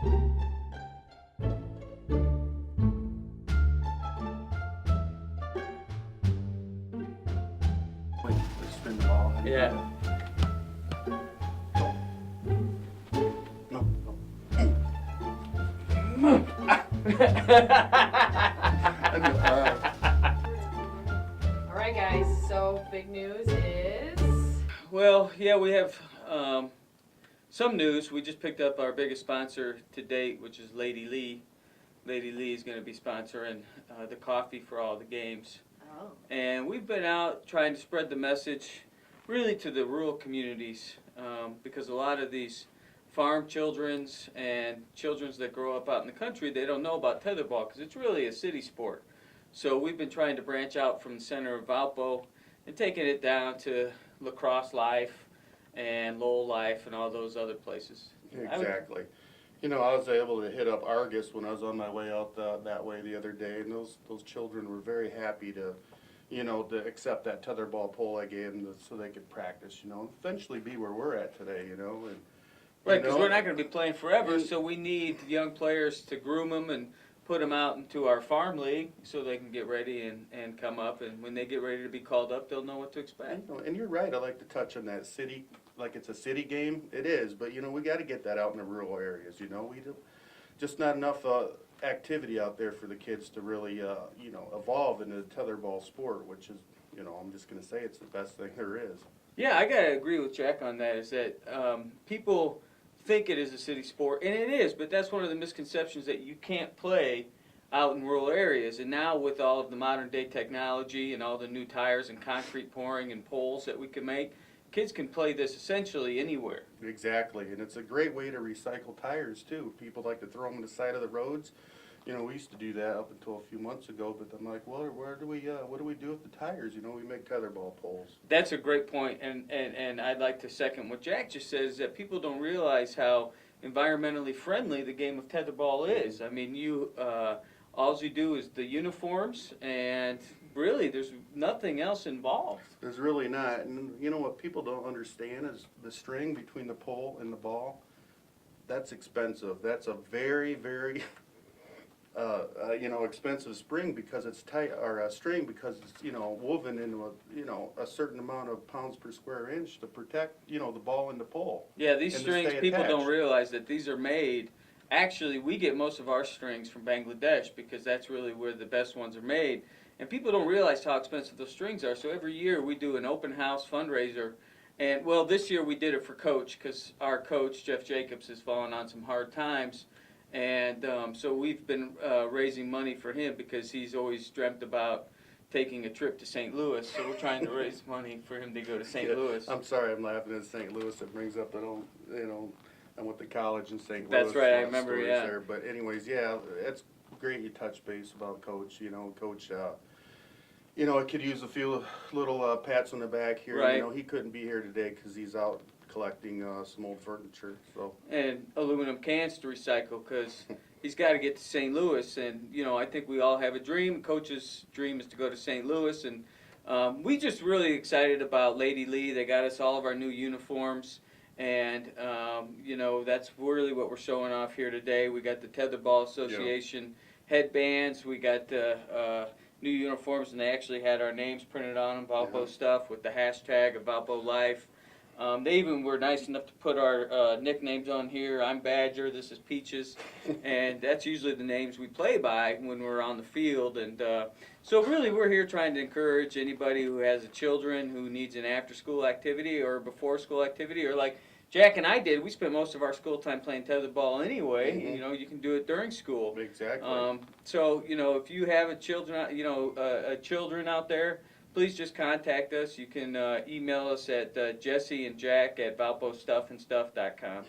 Wait, spin the ball. Yeah. No. All right, guys, so big news is... Well, yeah, we have some news. We just picked up our biggest sponsor to date, which is Lady Lee. Lady Lee is going to be sponsoring the coffee for all the games. Oh. And we've been out trying to spread the message really to the rural communities because a lot of these farm children's and children's that grow up out in the country, they don't know about tetherball because it's really a city sport. So we've been trying to branch out from the center of Valpo and taking it down to La Crosse Life and Lowell Life and all those other places. Exactly. You know, I was able to hit up Argus when I was on my way out that way the other day, and those children were very happy to, you know, to accept that tetherball pole I gave them so they could practice, you know, and eventually be where we're at today, you know. And, right, because we're not going to be playing forever, so we need young players to groom them and put them out into our farm league so they can get ready and come up. And when they get ready to be called up, they'll know what to expect. And you're right. I like to touch on that city, like it's a city game. It is, but you know we got to get that out in the rural areas. You know, we do just not enough activity out there for the kids to really, you know, evolve into the tetherball sport, which is, you know, I'm just going to say it's the best thing there is. Yeah, I got to agree with Jack on that. Is that people think it is a city sport, and it is, but that's one of the misconceptions that you can't play out in rural areas. And now with all of the modern day technology and all the new tires and concrete pouring and poles that we can make, kids can play this essentially anywhere. Exactly, and it's a great way to recycle tires too. People like to throw them on the side of the roads. You know, we used to do that up until a few months ago, but I'm like, well, what do we do with the tires? You know, we make tetherball poles. That's a great point, and I'd like to second what Jack just says, that people don't realize how environmentally friendly the game of tetherball is. I mean, all you do is the uniforms, and really there's nothing else involved. There's really not, and you know what people don't understand is the string between the pole and the ball. That's expensive. That's a very, very you know, expensive string because it's tight, or a string because it's, you know, woven into a, you know, a certain amount of pounds per square inch to protect, you know, the ball and the pole. Yeah, these and strings, stay people don't attached. realize that these are made. Actually, we get most of our strings from Bangladesh because that's really where the best ones are made. And people don't realize how expensive those strings are. So every year we do an open house fundraiser. And, well, this year we did it for Coach because our coach, Jeff Jacobs, has fallen on some hard times. And so we've been raising money for him because he's always dreamt about taking a trip to St. Louis. So we're trying to raise money for him to go to St. Louis. I'm sorry, I'm laughing at St. Louis. It brings up, you know, I went to college in St. Louis. That's right, I lots of remember, stories yeah. there. But anyways, yeah, it's great you touch base about Coach. You know, Coach, you know, I could use a few little pats on the back here. Right. You know, he couldn't be here today because he's out collecting some old furniture. So. And aluminum cans to recycle because he's got to get to St. Louis. And, you know, I think we all have a dream. Coach's dream is to go to St. Louis. And we just really excited about Lady Lee. They got us all of our new uniforms. And, you know, that's really what we're showing off here today. We got the Tetherball Association headbands. We got the new uniforms, and they actually had our names printed on them, Valpo stuff, with the hashtag of Valpo Life. They even were nice enough to put our nicknames on here. I'm Badger, this is Peaches, and that's usually the names we play by when we're on the field. And so really we're here trying to encourage anybody who has children who needs an after-school activity or before-school activity, or like Jack and I did, we spent most of our school time playing tetherball anyway. Mm-hmm. You know, you can do it during school. Exactly. So, you know, if you have children out there, please just contact us. You can email us at Jesse and Jack at valpostuffandstuff.com.